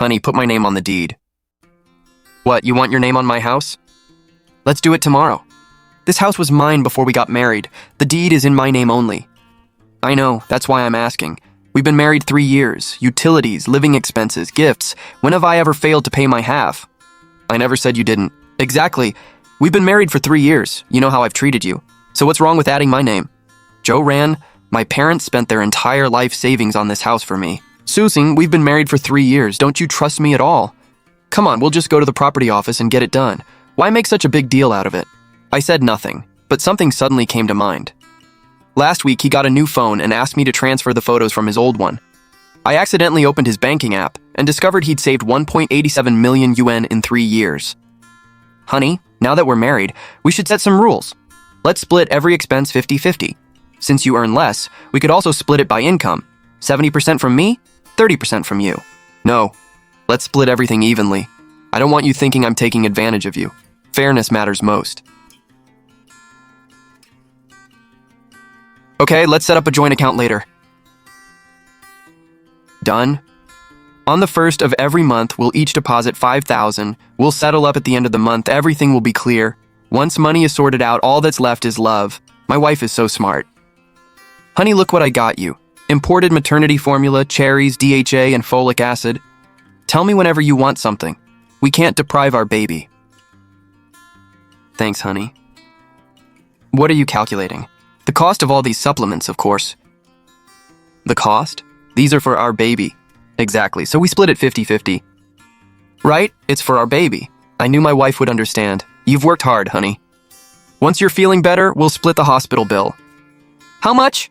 Honey, put my name on the deed. What, you want your name on my house? Let's do it tomorrow. This house was mine before we got married. The deed is in my name only. I know, that's why I'm asking. We've been married 3 years. Utilities, living expenses, gifts. When have I ever failed to pay my half? I never said you didn't. Exactly. We've been married for 3 years. You know how I've treated you. So what's wrong with adding my name? Joe Ran, my parents spent their entire life savings on this house for me. Susan, we've been married for 3 years. Don't you trust me at all? Come on, we'll just go to the property office and get it done. Why make such a big deal out of it? I said nothing, but something suddenly came to mind. Last week, he got a new phone and asked me to transfer the photos from his old one. I accidentally opened his banking app and discovered he'd saved 1.87 million yuan in 3 years. Honey, now that we're married, we should set some rules. Let's split every expense 50-50. Since you earn less, we could also split it by income. 70% from me, 30% from you. No, let's split everything evenly. I don't want you thinking I'm taking advantage of you. Fairness matters most. Okay, let's set up a joint account later. Done. On the 1st of every month, we'll each deposit 5,000. We'll settle up at the end of the month. Everything will be clear. Once money is sorted out, all that's left is love. My wife is so smart. Honey, look what I got you. Imported maternity formula, cherries, DHA, and folic acid. Tell me whenever you want something. We can't deprive our baby. Thanks, honey. What are you calculating? The cost of all these supplements, of course. The cost? These are for our baby. Exactly, so we split it 50-50. Right? It's for our baby. I knew my wife would understand. You've worked hard, honey. Once you're feeling better, we'll split the hospital bill. How much?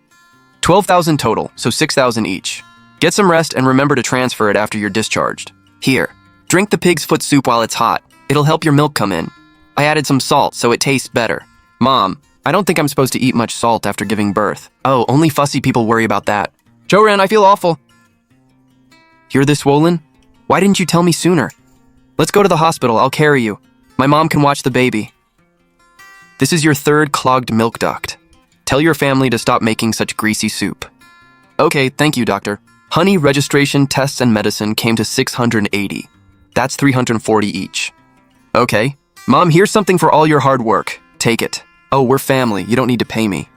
12,000 total, so 6,000 each. Get some rest and remember to transfer it after you're discharged. Here, drink the pig's foot soup while it's hot. It'll help your milk come in. I added some salt so it tastes better. Mom, I don't think I'm supposed to eat much salt after giving birth. Oh, only fussy people worry about that. Joe Ran, I feel awful. You're this swollen? Why didn't you tell me sooner? Let's go to the hospital, I'll carry you. My mom can watch the baby. This is your 3rd clogged milk duct. Tell your family to stop making such greasy soup. Okay, thank you, doctor. Honey, registration, tests, and medicine came to 680. That's 340 each. Okay. Mom, here's something for all your hard work. Take it. Oh, we're family. You don't need to pay me.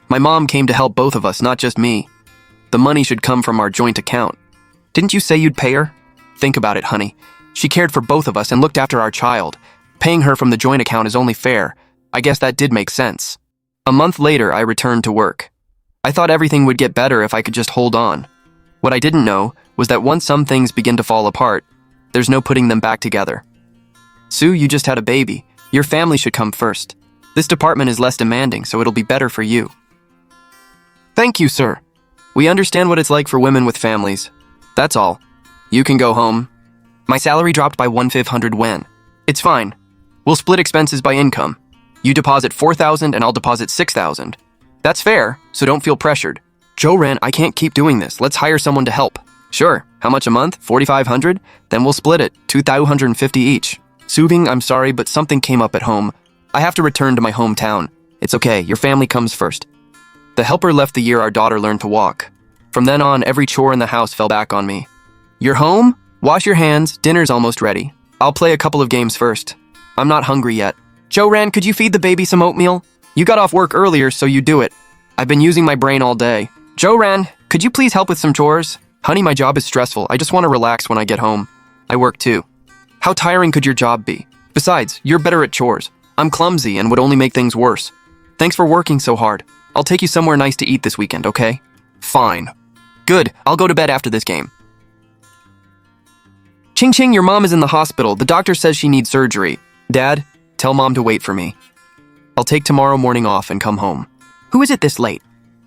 My mom came to help both of us, not just me. The money should come from our joint account. Didn't you say you'd pay her? Think about it, honey. She cared for both of us and looked after our child. Paying her from the joint account is only fair. I guess that did make sense. A month later, I returned to work. I thought everything would get better if I could just hold on. What I didn't know was that once some things begin to fall apart, there's no putting them back together. Sue, you just had a baby. Your family should come first. This department is less demanding, so it'll be better for you. Thank you, sir. We understand what it's like for women with families. That's all. You can go home. My salary dropped by 1,500 yuan. It's fine. We'll split expenses by income. You deposit 4,000 and I'll deposit 6,000. That's fair, so don't feel pressured. Joe Ran, I can't keep doing this. Let's hire someone to help. Sure. How much a month? 4,500? Then we'll split it. 2,250 each. Suving, I'm sorry, but something came up at home. I have to return to my hometown. It's okay. Your family comes first. The helper left the year our daughter learned to walk. From then on, every chore in the house fell back on me. You're home? Wash your hands. Dinner's almost ready. I'll play a couple of games first. I'm not hungry yet. Joe Ran, could you feed the baby some oatmeal? You got off work earlier, so you do it. I've been using my brain all day. Joe Ran, could you please help with some chores? Honey, my job is stressful. I just want to relax when I get home. I work too. How tiring could your job be? Besides, you're better at chores. I'm clumsy and would only make things worse. Thanks for working so hard. I'll take you somewhere nice to eat this weekend, okay? Fine. Good, I'll go to bed after this game. Ching Ching, your mom is in the hospital. The doctor says she needs surgery. Dad, tell mom to wait for me. I'll take tomorrow morning off and come home. Who is it this late?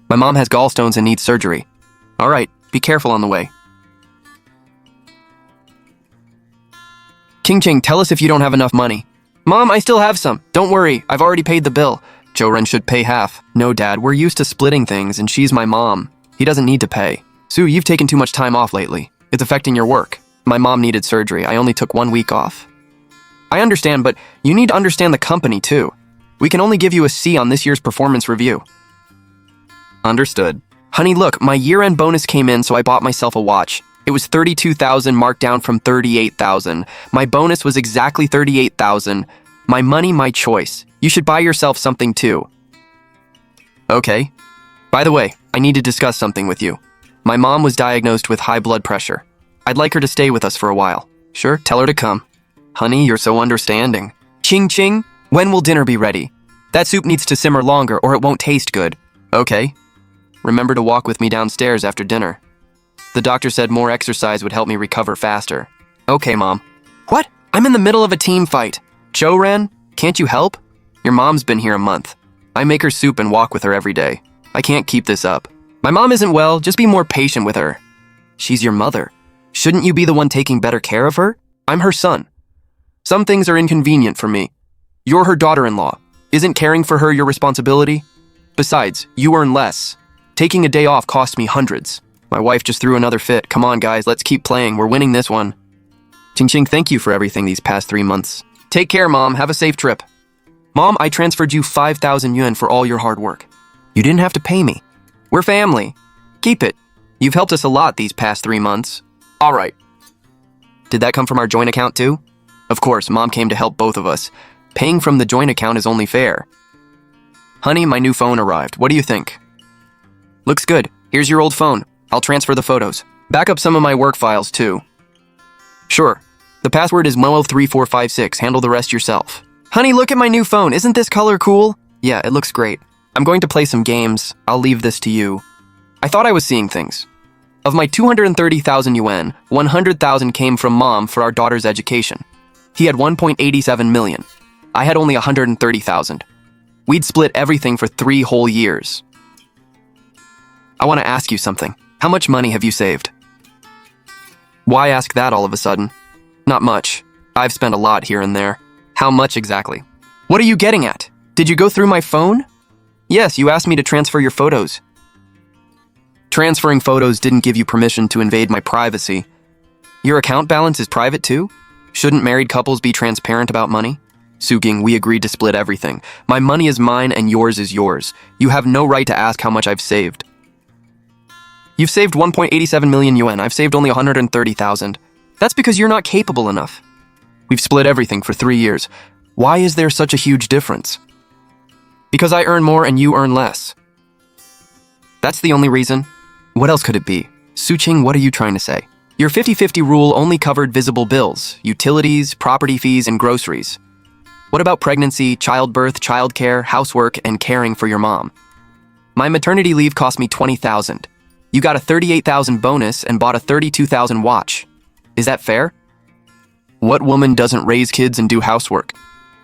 My mom has gallstones and needs surgery. All right, be careful on the way. Ching Ching, tell us if you don't have enough money. Mom, I still have some. Don't worry, I've already paid the bill. Joe Ran should pay half. No, Dad, we're used to splitting things and she's my mom. He doesn't need to pay. Sue, you've taken too much time off lately. It's affecting your work. My mom needed surgery. I only took 1 week off. I understand, but you need to understand the company too. We can only give you a C on this year's performance review. Understood. Honey, look, my year-end bonus came in, so I bought myself a watch. It was 32,000 marked down from 38,000. My bonus was exactly 38,000. My money, my choice. You should buy yourself something too. Okay. By the way, I need to discuss something with you. My mom was diagnosed with high blood pressure. I'd like her to stay with us for a while. Sure, tell her to come. Honey, you're so understanding. Ching ching, when will dinner be ready? That soup needs to simmer longer or it won't taste good. Okay. Remember to walk with me downstairs after dinner. The doctor said more exercise would help me recover faster. Okay, Mom. What? I'm in the middle of a team fight. Joe-Ren, can't you help? Your mom's been here a month. I make her soup and walk with her every day. I can't keep this up. My mom isn't well, just be more patient with her. She's your mother. Shouldn't you be the one taking better care of her? I'm her son. Some things are inconvenient for me. You're her daughter-in-law. Isn't caring for her your responsibility? Besides, you earn less. Taking a day off costs me hundreds. My wife just threw another fit. Come on, guys, let's keep playing. We're winning this one. Ching Ching, thank you for everything these past 3 months. Take care, Mom. Have a safe trip. Mom, I transferred you 5,000 yuan for all your hard work. You didn't have to pay me. We're family. Keep it. You've helped us a lot these past 3 months. All right. Did that come from our joint account too? Of course, Mom came to help both of us. Paying from the joint account is only fair. Honey, my new phone arrived. What do you think? Looks good. Here's your old phone. I'll transfer the photos. Back up some of my work files too. Sure. The password is Moel3456. Handle the rest yourself. Honey, look at my new phone. Isn't this color cool? Yeah, it looks great. I'm going to play some games. I'll leave this to you. I thought I was seeing things. Of my 230,000 yuan, 100,000 came from Mom for our daughter's education. He had 1.87 million. I had only 130,000. We'd split everything for 3 whole years. I want to ask you something. How much money have you saved? Why ask that all of a sudden? Not much. I've spent a lot here and there. How much exactly? What are you getting at? Did you go through my phone? Yes, you asked me to transfer your photos. Transferring photos didn't give you permission to invade my privacy. Your account balance is private too? Shouldn't married couples be transparent about money? Suging, we agreed to split everything. My money is mine and yours is yours. You have no right to ask how much I've saved. You've saved 1.87 million yuan. I've saved only 130,000. That's because you're not capable enough. We've split everything for 3 years. Why is there such a huge difference? Because I earn more and you earn less. That's the only reason. What else could it be? Suching, what are you trying to say? Your 50-50 rule only covered visible bills, utilities, property fees, and groceries. What about pregnancy, childbirth, childcare, housework, and caring for your mom? My maternity leave cost me 20,000. You got a 38,000 bonus and bought a 32,000 watch. Is that fair? What woman doesn't raise kids and do housework?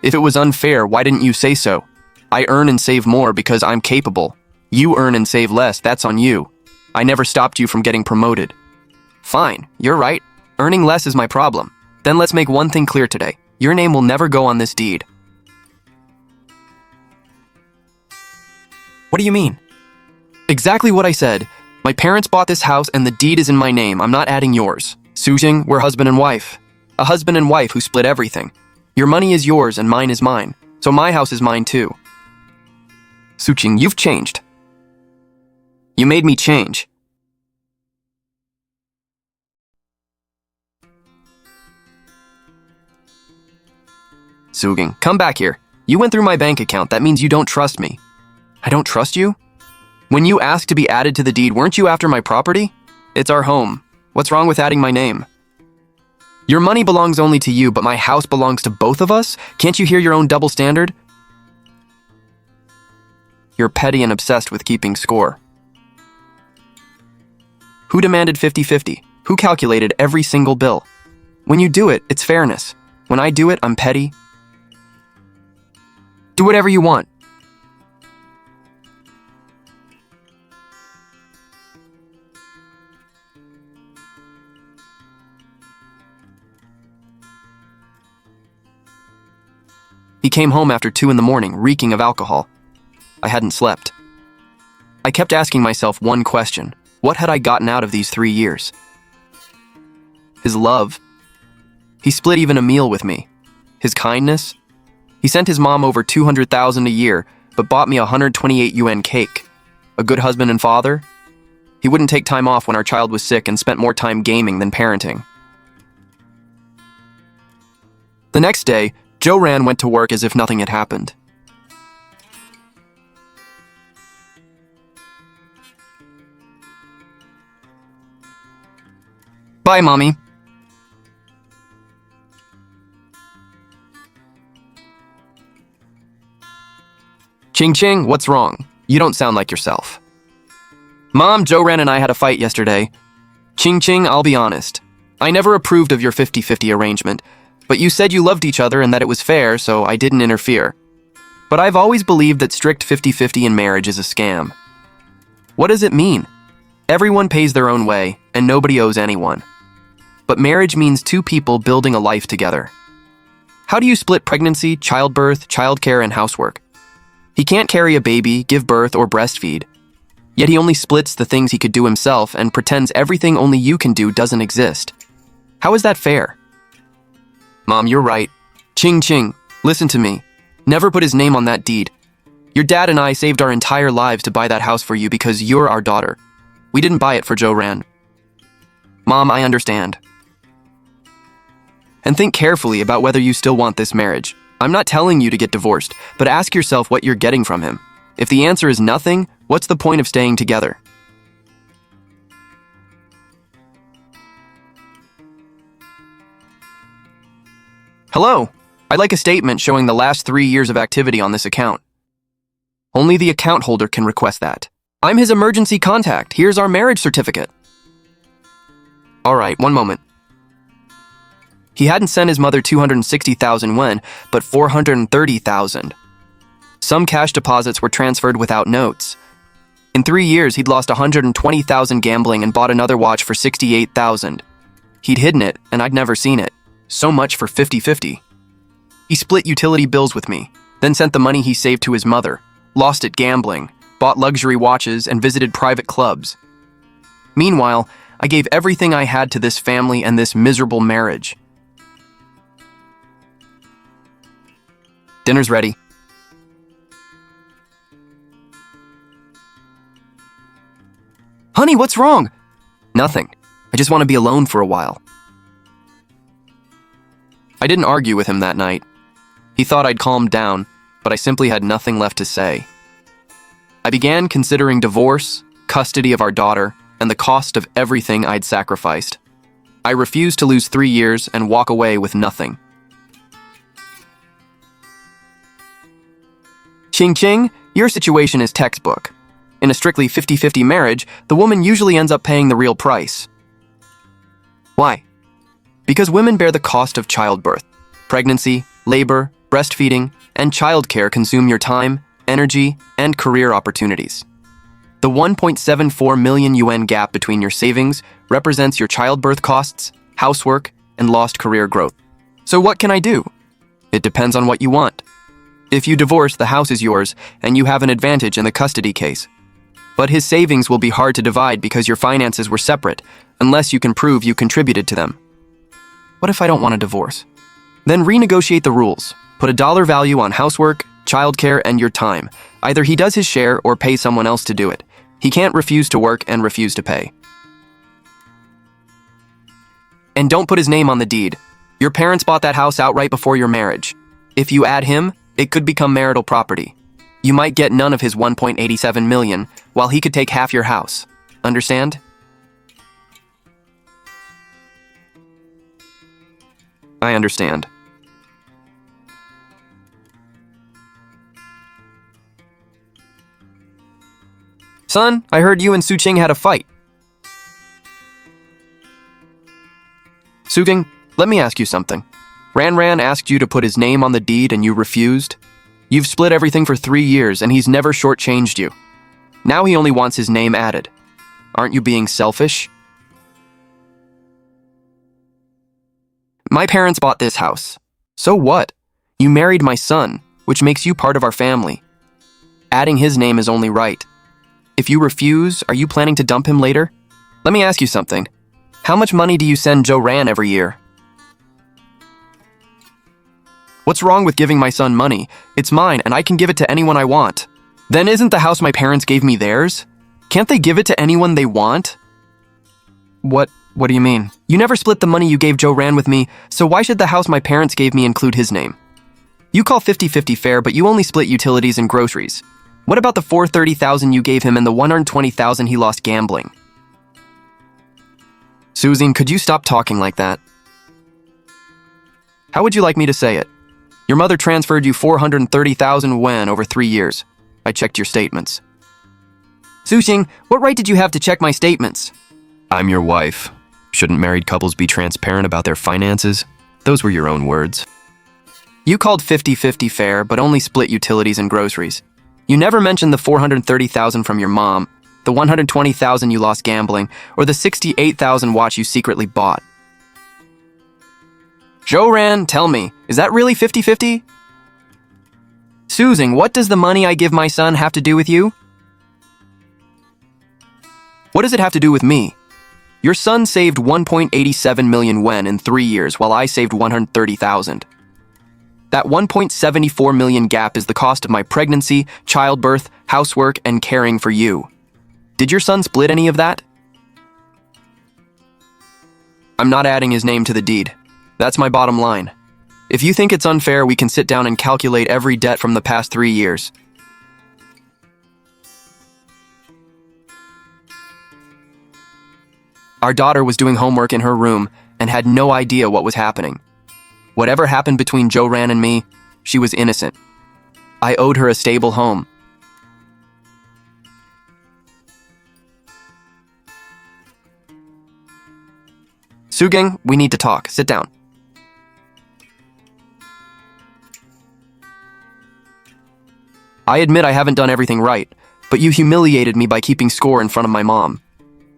If it was unfair, why didn't you say so? I earn and save more because I'm capable. You earn and save less, that's on you. I never stopped you from getting promoted. Fine, you're right. Earning less is my problem. Then let's make one thing clear today. Your name will never go on this deed. What do you mean? Exactly what I said. My parents bought this house and the deed is in my name. I'm not adding yours. Sujing, we're husband and wife. A husband and wife who split everything. Your money is yours and mine is mine. So my house is mine too. Suching, you've changed. You made me change. Suging, come back here. You went through my bank account. That means you don't trust me. I don't trust you? When you asked to be added to the deed, weren't you after my property? It's our home. What's wrong with adding my name? Your money belongs only to you, but my house belongs to both of us? Can't you hear your own double standard? You're petty and obsessed with keeping score. Who demanded 50-50? Who calculated every single bill? When you do it, it's fairness. When I do it, I'm petty. Do whatever you want. He came home after 2 in the morning, reeking of alcohol. I hadn't slept. I kept asking myself one question. What had I gotten out of these 3 years? His love. He split even a meal with me. His kindness. He sent his mom over 200,000 a year, but bought me a 128 yuan cake. A good husband and father. He wouldn't take time off when our child was sick and spent more time gaming than parenting. The next day, Jo-Ran went to work as if nothing had happened. Bye, Mommy. Ching, what's wrong? You don't sound like yourself. Mom, Jo-Ran and I had a fight yesterday. Ching, I'll be honest. I never approved of your 50-50 arrangement, but you said you loved each other and that it was fair, so I didn't interfere. But I've always believed that strict 50-50 in marriage is a scam. What does it mean? Everyone pays their own way, and nobody owes anyone. But marriage means two people building a life together. How do you split pregnancy, childbirth, childcare, and housework? He can't carry a baby, give birth, or breastfeed. Yet he only splits the things he could do himself and pretends everything only you can do doesn't exist. How is that fair? Mom, you're right. Ching, listen to me. Never put his name on that deed. Your dad and I saved our entire lives to buy that house for you because you're our daughter. We didn't buy it for Jo-Ran. Mom, I understand. And think carefully about whether you still want this marriage. I'm not telling you to get divorced, but ask yourself what you're getting from him. If the answer is nothing, what's the point of staying together? Hello. I'd like a statement showing the last 3 years of activity on this account. Only the account holder can request that. I'm his emergency contact. Here's our marriage certificate. All right, one moment. He hadn't sent his mother 260,000 yuan, but 430,000. Some cash deposits were transferred without notes. In 3 years, he'd lost 120,000 gambling and bought another watch for 68,000. He'd hidden it, and I'd never seen it. So much for 50-50. He split utility bills with me, then sent the money he saved to his mother, lost it gambling, bought luxury watches, and visited private clubs. Meanwhile, I gave everything I had to this family and this miserable marriage. Dinner's ready. Honey, what's wrong? Nothing. I just want to be alone for a while. I didn't argue with him that night. He thought I'd calmed down, but I simply had nothing left to say. I began considering divorce, custody of our daughter, and the cost of everything I'd sacrificed. I refused to lose 3 years and walk away with nothing. Ching, your situation is textbook. In a strictly 50-50 marriage, the woman usually ends up paying the real price. Why? Because women bear the cost of childbirth. Pregnancy, labor, breastfeeding, and childcare consume your time, energy, and career opportunities. The 1.74 million yuan gap between your savings represents your childbirth costs, housework, and lost career growth. So what can I do? It depends on what you want. If you divorce, the house is yours, and you have an advantage in the custody case. But his savings will be hard to divide because your finances were separate, unless you can prove you contributed to them. What if I don't want a divorce? Then renegotiate the rules. Put a dollar value on housework, childcare, and your time. Either he does his share or pay someone else to do it. He can't refuse to work and refuse to pay. And don't put his name on the deed. Your parents bought that house outright before your marriage. If you add him, it could become marital property. You might get none of his 1.87 million, while he could take half your house. Understand? I understand. Son, I heard you and Su Qing had a fight. Su Qing, let me ask you something. Ran asked you to put his name on the deed and you refused? You've split everything for 3 years and he's never shortchanged you. Now he only wants his name added. Aren't you being selfish? My parents bought this house. So what? You married my son, which makes you part of our family. Adding his name is only right. If you refuse, are you planning to dump him later? Let me ask you something. How much money do you send Jo-Ran every year? What's wrong with giving my son money? It's mine, and I can give it to anyone I want. Then isn't the house my parents gave me theirs? Can't they give it to anyone they want? What do you mean? You never split the money you gave Joe Ran with me, so why should the house my parents gave me include his name? You call 50-50 fair, but you only split utilities and groceries. What about the $430,000 you gave him and the $120,000 he lost gambling? Susan, could you stop talking like that? How would you like me to say it? Your mother transferred you $430,000 when over 3 years. I checked your statements. Sushing, what right did you have to check my statements? I'm your wife. Shouldn't married couples be transparent about their finances? Those were your own words. You called 50-50 fair, but only split utilities and groceries. You never mentioned the $430,000 from your mom, the $120,000 you lost gambling, or the $68,000 watch you secretly bought. Joe Ran, tell me, is that really 50-50? Susan, what does the money I give my son have to do with you? What does it have to do with me? Your son saved 1.87 million yuan in 3 years, while I saved 130,000. That 1.74 million gap is the cost of my pregnancy, childbirth, housework, and caring for you. Did your son split any of that? I'm not adding his name to the deed. That's my bottom line. If you think it's unfair, we can sit down and calculate every debt from the past 3 years. Our daughter was doing homework in her room and had no idea what was happening. Whatever happened between Joe Ran and me, she was innocent. I owed her a stable home. Sugang, we need to talk. Sit down. I admit I haven't done everything right, but you humiliated me by keeping score in front of my mom.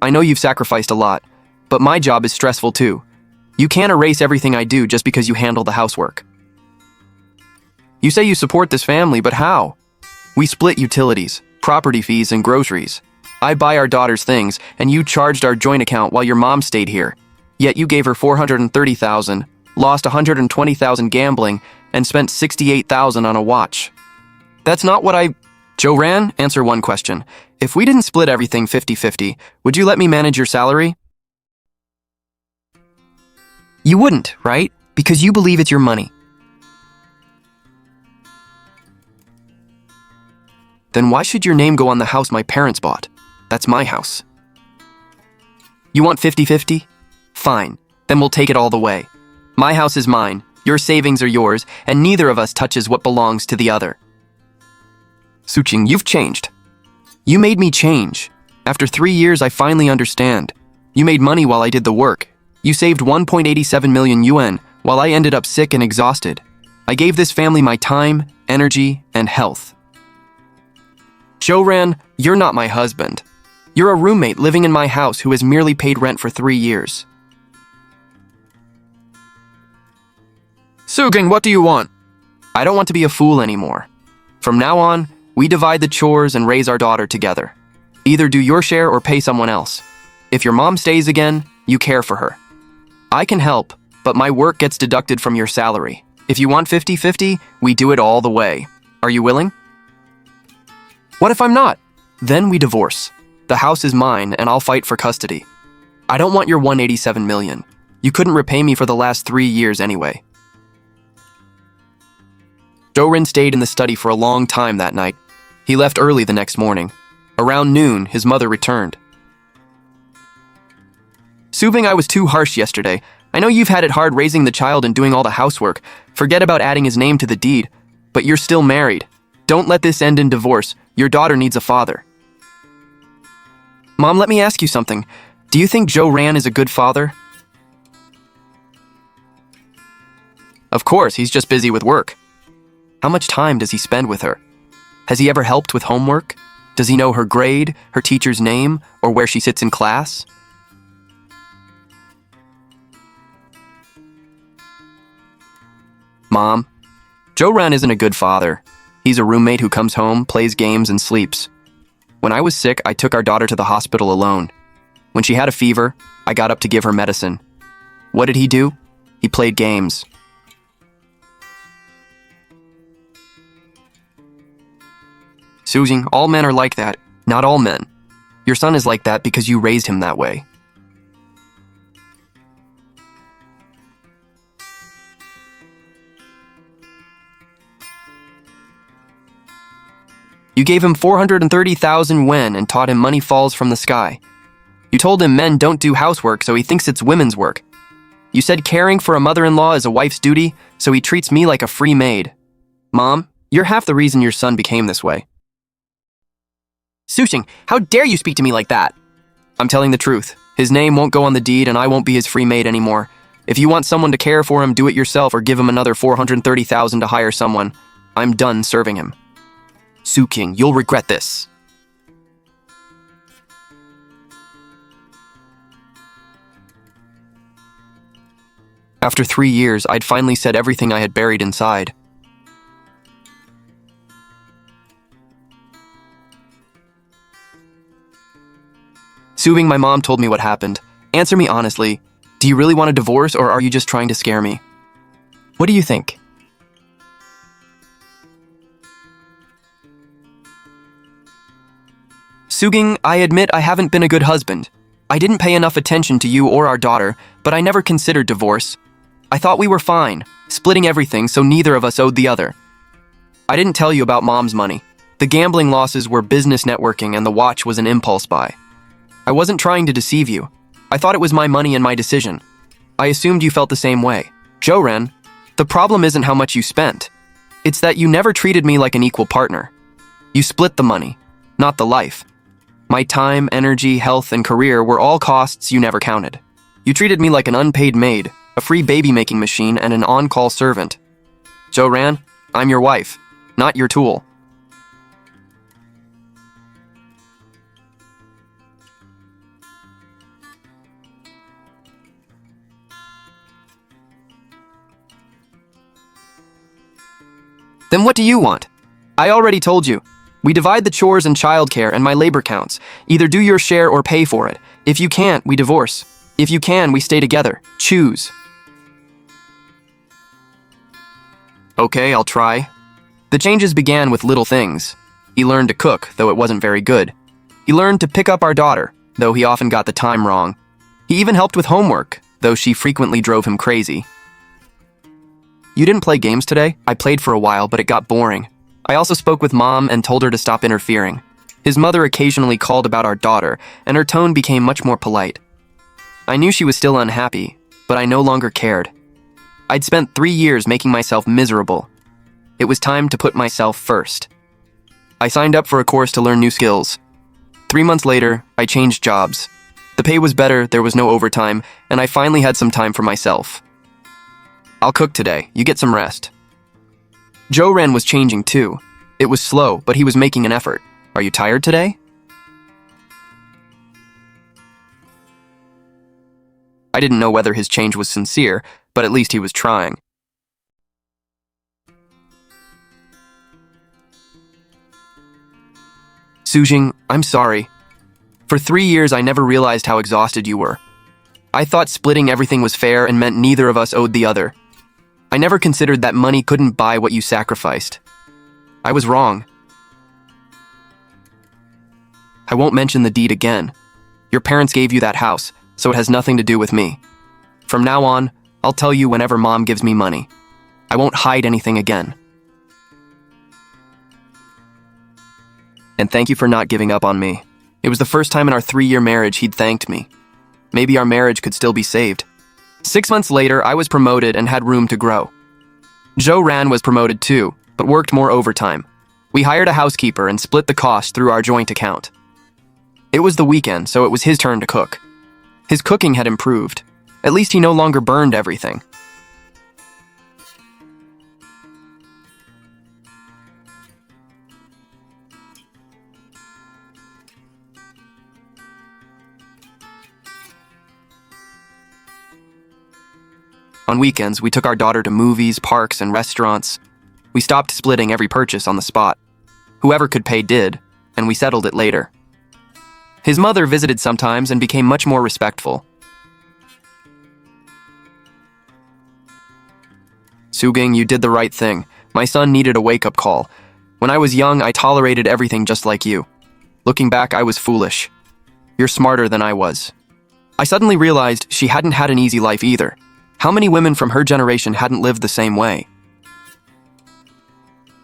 I know you've sacrificed a lot, but my job is stressful too. You can't erase everything I do just because you handle the housework. You say you support this family, but how? We split utilities, property fees, and groceries. I buy our daughter's things, and you charged our joint account while your mom stayed here. Yet you gave her $430,000, lost $120,000 gambling, and spent $68,000 on a watch. That's not what I... Joe Ran, answer one question. If we didn't split everything 50-50, would you let me manage your salary? You wouldn't, right? Because you believe it's your money. Then why should your name go on the house my parents bought? That's my house. You want 50-50? Fine, then we'll take it all the way. My house is mine, your savings are yours, and neither of us touches what belongs to the other. Suching, you've changed. You made me change. After 3 years, I finally understand. You made money while I did the work. You saved 1.87 million yuan while I ended up sick and exhausted. I gave this family my time, energy, and health. Joe Ran, you're not my husband. You're a roommate living in my house who has merely paid rent for 3 years. Sugang, what do you want? I don't want to be a fool anymore. From now on, we divide the chores and raise our daughter together. Either do your share or pay someone else. If your mom stays again, you care for her. I can help, but my work gets deducted from your salary. If you want 50-50, we do it all the way. Are you willing? What if I'm not? Then we divorce. The house is mine, and I'll fight for custody. I don't want your 187 million. You couldn't repay me for the last 3 years anyway. Joe Ran stayed in the study for a long time that night. He left early the next morning. Around noon, his mother returned. Subing, I was too harsh yesterday. I know you've had it hard raising the child and doing all the housework. Forget about adding his name to the deed. But you're still married. Don't let this end in divorce. Your daughter needs a father. Mom, let me ask you something. Do you think Joe Ran is a good father? Of course, he's just busy with work. How much time does he spend with her? Has he ever helped with homework? Does he know her grade, her teacher's name, or where she sits in class? Mom, Joe Ran isn't a good father. He's a roommate who comes home, plays games, and sleeps. When I was sick, I took our daughter to the hospital alone. When she had a fever, I got up to give her medicine. What did he do? He played games. Susan, all men are like that. Not all men. Your son is like that because you raised him that way. You gave him 430,000 yen and taught him money falls from the sky. You told him men don't do housework, so he thinks it's women's work. You said caring for a mother-in-law is a wife's duty, so he treats me like a free maid. Mom, you're half the reason your son became this way. Sushing, how dare you speak to me like that? I'm telling the truth. His name won't go on the deed and I won't be his free maid anymore. If you want someone to care for him, do it yourself or give him another 430,000 to hire someone. I'm done serving him. Su-king, you'll regret this. After 3 years, I'd finally said everything I had buried inside. Su-bing, my mom told me what happened. Answer me honestly. Do you really want a divorce or are you just trying to scare me? What do you think? Su-ging, I admit I haven't been a good husband. I didn't pay enough attention to you or our daughter, but I never considered divorce. I thought we were fine, splitting everything so neither of us owed the other. I didn't tell you about Mom's money. The gambling losses were business networking and the watch was an impulse buy. I wasn't trying to deceive you. I thought it was my money and my decision. I assumed you felt the same way. Jo-ren, the problem isn't how much you spent. It's that you never treated me like an equal partner. You split the money, not the life. My time, energy, health, and career were all costs you never counted. You treated me like an unpaid maid, a free baby-making machine, and an on-call servant. Jo-ran, I'm your wife, not your tool. Then what do you want? I already told you. We divide the chores and childcare and my labor counts. Either do your share or pay for it. If you can't, we divorce. If you can, we stay together. Choose. Okay, I'll try. The changes began with little things. He learned to cook, though it wasn't very good. He learned to pick up our daughter, though he often got the time wrong. He even helped with homework, though she frequently drove him crazy. You didn't play games today? I played for a while, but it got boring. I also spoke with Mom and told her to stop interfering. His mother occasionally called about our daughter, and her tone became much more polite. I knew she was still unhappy, but I no longer cared. I'd spent 3 years making myself miserable. It was time to put myself first. I signed up for a course to learn new skills. 3 months later, I changed jobs. The pay was better, there was no overtime, and I finally had some time for myself. I'll cook today, you get some rest. Jo-ren was changing too. It was slow, but he was making an effort. Are you tired today? I didn't know whether his change was sincere, but at least he was trying. Su-jing, I'm sorry. For 3 years, I never realized how exhausted you were. I thought splitting everything was fair and meant neither of us owed the other. I never considered that money couldn't buy what you sacrificed. I was wrong. I won't mention the deed again. Your parents gave you that house, so it has nothing to do with me. From now on, I'll tell you whenever Mom gives me money. I won't hide anything again. And thank you for not giving up on me. It was the first time in our 3-year marriage he'd thanked me. Maybe our marriage could still be saved. 6 months later, I was promoted and had room to grow. Jo-ran was promoted too, but worked more overtime. We hired a housekeeper and split the cost through our joint account. It was the weekend, so it was his turn to cook. His cooking had improved. At least he no longer burned everything. On weekends, we took our daughter to movies, parks, and restaurants. We stopped splitting every purchase on the spot. Whoever could pay did, and we settled it later. His mother visited sometimes and became much more respectful. Su-ging, you did the right thing. My son needed a wake-up call. When I was young, I tolerated everything just like you. Looking back, I was foolish. You're smarter than I was. I suddenly realized she hadn't had an easy life either. How many women from her generation hadn't lived the same way?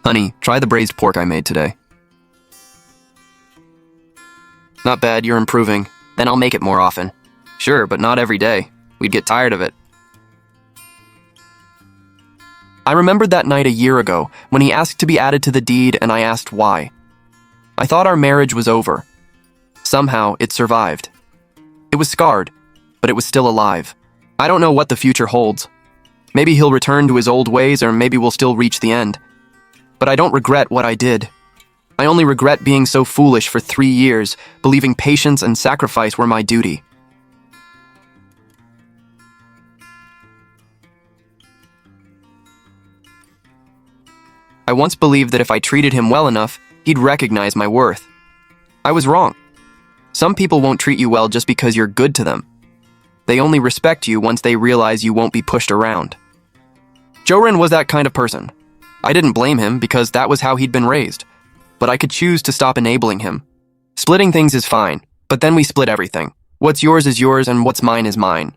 Honey, try the braised pork I made today. Not bad, you're improving. Then I'll make it more often. Sure, but not every day. We'd get tired of it. I remembered that night a year ago when he asked to be added to the deed and I asked why. I thought our marriage was over. Somehow, it survived. It was scarred, but it was still alive. I don't know what the future holds. Maybe he'll return to his old ways, or maybe we'll still reach the end. But I don't regret what I did. I only regret being so foolish for 3 years, believing patience and sacrifice were my duty. I once believed that if I treated him well enough, he'd recognize my worth. I was wrong. Some people won't treat you well just because you're good to them. They only respect you once they realize you won't be pushed around. Joren was that kind of person. I didn't blame him because that was how he'd been raised. But I could choose to stop enabling him. Splitting things is fine, but then we split everything. What's yours is yours and what's mine is mine.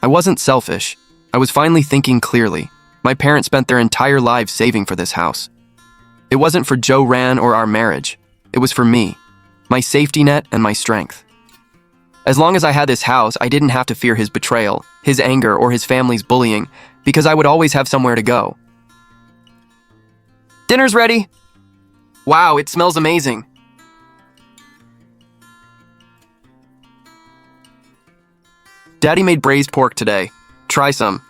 I wasn't selfish. I was finally thinking clearly. My parents spent their entire lives saving for this house. It wasn't for Joren or our marriage. It was for me, my safety net and my strength. As long as I had this house, I didn't have to fear his betrayal, his anger, or his family's bullying, because I would always have somewhere to go. Dinner's ready. Wow, it smells amazing. Daddy made braised pork today. Try some.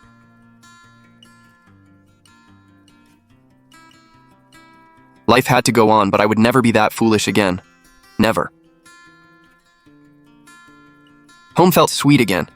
Life had to go on, but I would never be that foolish again. Never. Home felt sweet again.